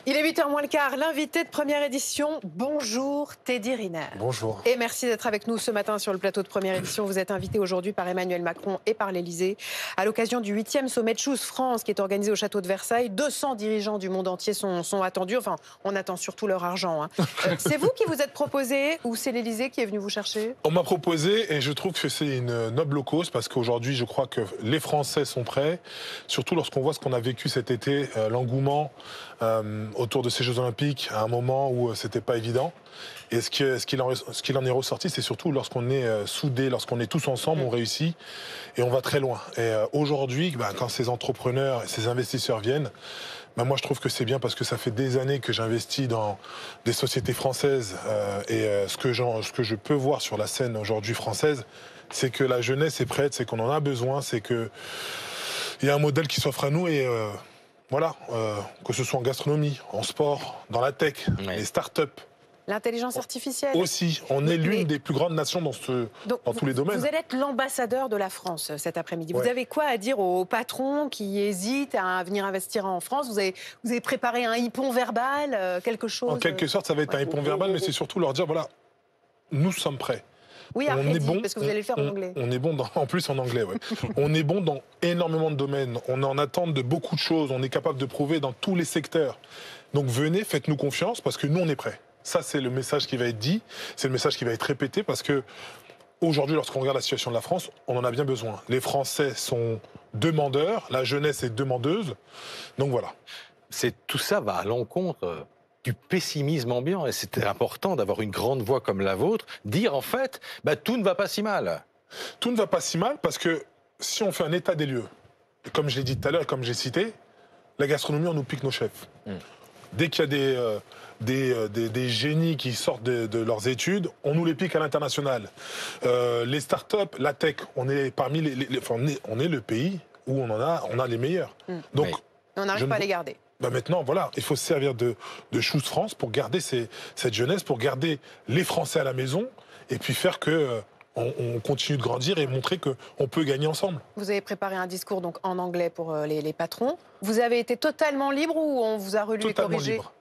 Il est 8h moins le quart, l'invité de Première Édition. Bonjour Teddy Riner. Bonjour. Et merci d'être avec nous ce matin sur le plateau de Première Édition. Vous êtes invité aujourd'hui par Emmanuel Macron et par l'Élysée à l'occasion du 8e sommet de Choose France qui est organisé au château de Versailles. 200 dirigeants du monde entier sont attendus. Enfin, on attend surtout leur argent. C'est vous qui vous êtes proposé ou c'est l'Élysée qui est venu vous chercher? On m'a proposé et je trouve que c'est une noble cause parce qu'aujourd'hui, je crois que les Français sont prêts, surtout lorsqu'on voit ce qu'on a vécu cet été, l'engouement autour de ces Jeux Olympiques à un moment où c'était pas évident. Et ce qu'il en est ressorti, c'est surtout lorsqu'on est soudés, lorsqu'on est tous ensemble, on réussit et on va très loin. Et aujourd'hui, quand ces entrepreneurs et ces investisseurs viennent, moi je trouve que c'est bien parce que ça fait des années que j'investis dans des sociétés françaises et ce que je peux voir sur la scène aujourd'hui française, c'est que la jeunesse est prête, c'est qu'on en a besoin, c'est qu'il y a un modèle qui s'offre à nous et voilà, que ce soit en gastronomie, en sport, dans la tech, les start-up. L'intelligence artificielle. Aussi, on est l'une des plus grandes nations dans tous les domaines. Vous allez être l'ambassadeur de la France cet après-midi. Ouais. Vous avez quoi à dire aux patrons qui hésitent à venir investir en France? Vous avez préparé un hippon verbal, quelque chose? En quelque sorte, ça va être un hippon verbal, mais c'est surtout leur dire, voilà, nous sommes prêts. Oui, on est bon, parce que vous allez le faire en anglais. On est bon, en plus en anglais, ouais. On est bon dans énormément de domaines. On est en attente de beaucoup de choses. On est capable de prouver dans tous les secteurs. Donc venez, faites-nous confiance, parce que nous, on est prêts. Ça, c'est le message qui va être dit. C'est le message qui va être répété, parce que aujourd'hui, lorsqu'on regarde la situation de la France, on en a bien besoin. Les Français sont demandeurs, la jeunesse est demandeuse. Donc voilà. Tout ça va à l'encontre du pessimisme ambiant. Et c'était important d'avoir une grande voix comme la vôtre, dire en fait, tout ne va pas si mal. Tout ne va pas si mal parce que si on fait un état des lieux, et comme je l'ai dit tout à l'heure et comme j'ai cité, la gastronomie, on nous pique nos chefs. Dès qu'il y a des génies qui sortent de leurs études, on nous les pique à l'international. Les startups, la tech, on est parmi on est le pays où on a les meilleurs. Donc, on n'arrive pas à les garder. Maintenant, voilà, il faut se servir de Choose France pour garder cette jeunesse, pour garder les Français à la maison et puis faire que on continue de grandir et montrer qu'on peut gagner ensemble. Vous avez préparé un discours donc en anglais pour les patrons. Vous avez été totalement libre ou on vous a relu et corrigé? Libre.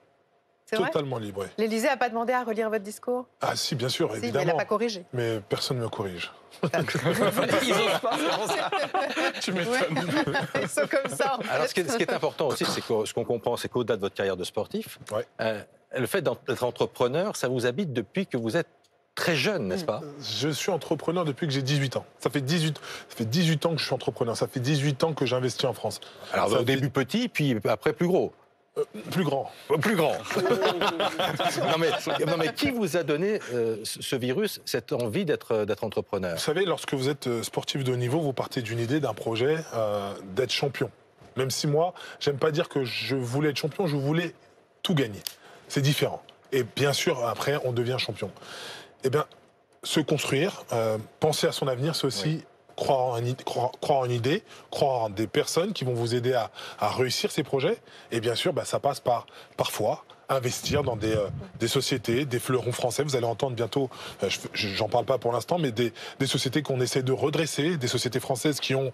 C'est vrai? Totalement libre, oui. L'Élysée n'a pas demandé à relire votre discours? Ah si, bien sûr, si, évidemment. mais elle n'a pas corrigé. Mais personne ne me corrige. Tu m'étonnes. Ils sont comme ça. Alors, ce qui est important aussi, c'est que ce qu'on comprend, c'est qu'au-delà de votre carrière de sportif, le fait d'être entrepreneur, ça vous habite depuis que vous êtes très jeune, n'est-ce pas? Je suis entrepreneur depuis que j'ai 18 ans. Ça fait 18 ans que je suis entrepreneur. Ça fait 18 ans que j'investis en France. Alors, au début petit, puis après plus gros. Plus grand. Plus grand. non, mais qui vous a donné ce virus, cette envie d'être entrepreneur? Vous savez, lorsque vous êtes sportif de haut niveau, vous partez d'une idée, d'un projet, d'être champion. Même si moi, j'aime pas dire que je voulais être champion, je voulais tout gagner. C'est différent. Et bien sûr, après, on devient champion. Eh bien, se construire, penser à son avenir, c'est aussi croire en une idée, croire en des personnes qui vont vous aider à réussir ces projets. Et bien sûr, ça passe par, parfois, investir dans des sociétés, des fleurons français. Vous allez entendre bientôt, j'en parle pas pour l'instant, mais des sociétés qu'on essaie de redresser, des sociétés françaises qui ont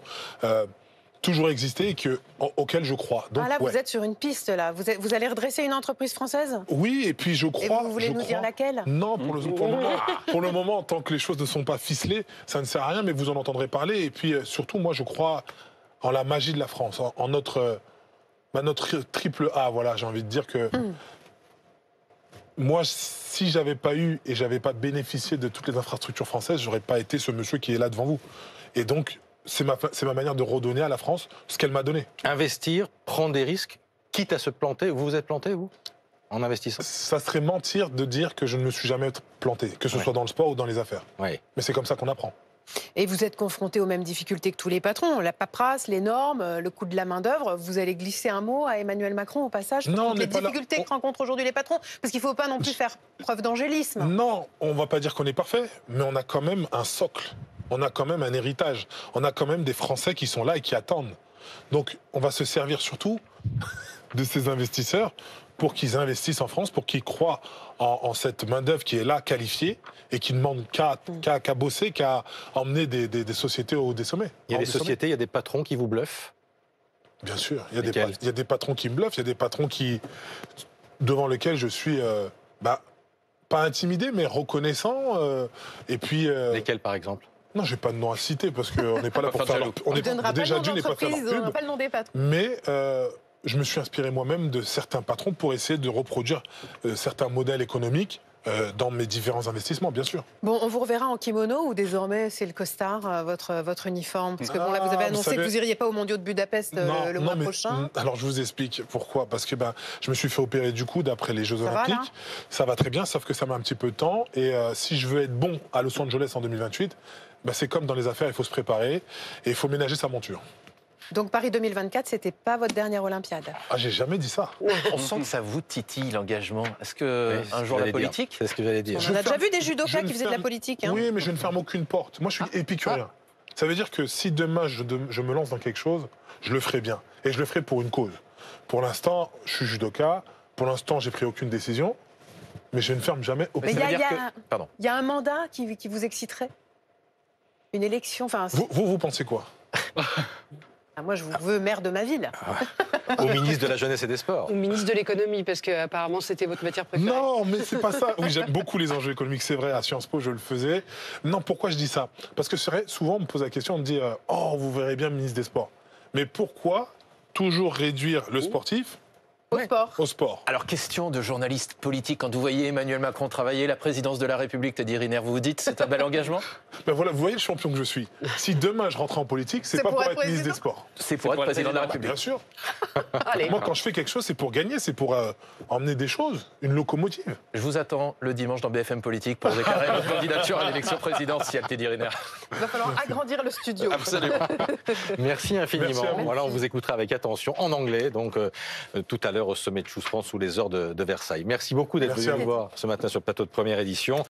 toujours existé et auxquelles je crois. Donc, là, vous êtes sur une piste, là. Vous allez redresser une entreprise française? Oui, et puis je crois... Et vous voulez nous dire laquelle? Non, pour le moment, tant que les choses ne sont pas ficelées, ça ne sert à rien, mais vous en entendrez parler. Et puis, surtout, moi, je crois en la magie de la France, en notre triple A, voilà, j'ai envie de dire que... Moi, si j'avais pas eu et j'avais pas bénéficié de toutes les infrastructures françaises, j'aurais pas été ce monsieur qui est là devant vous. Et donc... C'est ma manière de redonner à la France ce qu'elle m'a donné. Investir, prendre des risques, quitte à se planter. Vous vous êtes planté, vous, en investissant? Ça serait mentir de dire que je ne me suis jamais planté, que ce soit dans le sport ou dans les affaires. Mais c'est comme ça qu'on apprend. Et vous êtes confronté aux mêmes difficultés que tous les patrons, la paperasse, les normes, le coût de la main-d'œuvre. Vous allez glisser un mot à Emmanuel Macron au passage pour toutes les difficultés que rencontrent aujourd'hui les patrons? Parce qu'il ne faut pas non plus faire preuve d'angélisme. Non, on ne va pas dire qu'on est parfait, mais on a quand même un socle. On a quand même un héritage. On a quand même des Français qui sont là et qui attendent. Donc, on va se servir surtout de ces investisseurs pour qu'ils investissent en France, pour qu'ils croient en cette main-d'œuvre qui est là, qualifiée, et qui ne demande qu'à bosser, qu'à emmener des sociétés au des sommets. Il y a des sociétés, il y a des patrons qui vous bluffent? Bien sûr. Il y a des patrons qui me bluffent, il y a des patrons qui devant lequel je suis, pas intimidé, mais reconnaissant. Et puis. Lesquels, par exemple? Non, j'ai pas de nom à citer parce qu'on n'est pas là pour faire leur... On ne donnera pas le nom d'entreprise, on donnera pas le nom des patrons. Mais je me suis inspiré moi-même de certains patrons pour essayer de reproduire certains modèles économiques dans mes différents investissements, bien sûr. Bon, on vous reverra en kimono ou désormais c'est le costard, votre uniforme? Parce que bon, là, vous avez annoncé que vous n'iriez pas aux mondiaux de Budapest le mois prochain. Alors, je vous explique pourquoi. Parce que je me suis fait opérer du coude après les Jeux Olympiques. Ça va très bien, sauf que ça met un petit peu de temps. Et si je veux être bon à Los Angeles en 2028, c'est comme dans les affaires, il faut se préparer et il faut ménager sa monture. Donc Paris 2024, c'était pas votre dernière Olympiade? Ah, j'ai jamais dit ça. On sent que ça vous titille l'engagement. Est-ce que un jour la politique? C'est ce que j'allais dire. On a déjà vu des judokas qui faisaient de la politique. Oui, mais je ne ferme aucune porte. Moi, je suis épicurien. Ça veut dire que si demain je me lance dans quelque chose, je le ferai bien. Et je le ferai pour une cause. Pour l'instant, je suis judoka. Pour l'instant, j'ai pris aucune décision. Mais je ne ferme jamais aucune porte. Mais il y a un mandat qui vous exciterait? Une élection, enfin. Vous pensez quoi? Moi, je vous veux maire de ma ville. Au ministre de la Jeunesse et des Sports. Au ministre de l'économie, parce qu'apparemment, c'était votre matière préférée. Non, mais c'est pas ça. Oui, j'aime beaucoup les enjeux économiques, c'est vrai. À Sciences Po, je le faisais. Non, pourquoi je dis ça? Parce que c'est vrai, souvent, on me pose la question, on me dit « Oh, vous verrez bien ministre des Sports ». Mais pourquoi toujours réduire le sportif au sport? Alors, question de journaliste politique. Quand vous voyez Emmanuel Macron travailler la présidence de la République, Teddy Riner, vous vous dites c'est un bel engagement? Voilà, vous voyez le champion que je suis. Si demain je rentre en politique, c'est pas pour être ministre des Sports. C'est pour être président de la République. Bien sûr. Allez. Moi, quand je fais quelque chose, c'est pour gagner, c'est pour emmener des choses, une locomotive. Je vous attends le dimanche dans BFM Politique pour déclarer votre candidature à l'élection présidentielle, Teddy Riner. Il va falloir agrandir le studio. Absolument. Merci infiniment. Merci. Voilà, on vous écoutera avec attention en anglais, donc tout à l'heure au sommet de Choose France sous les heures de Versailles. Merci beaucoup d'être venu nous voir ce matin sur le plateau de Première Édition.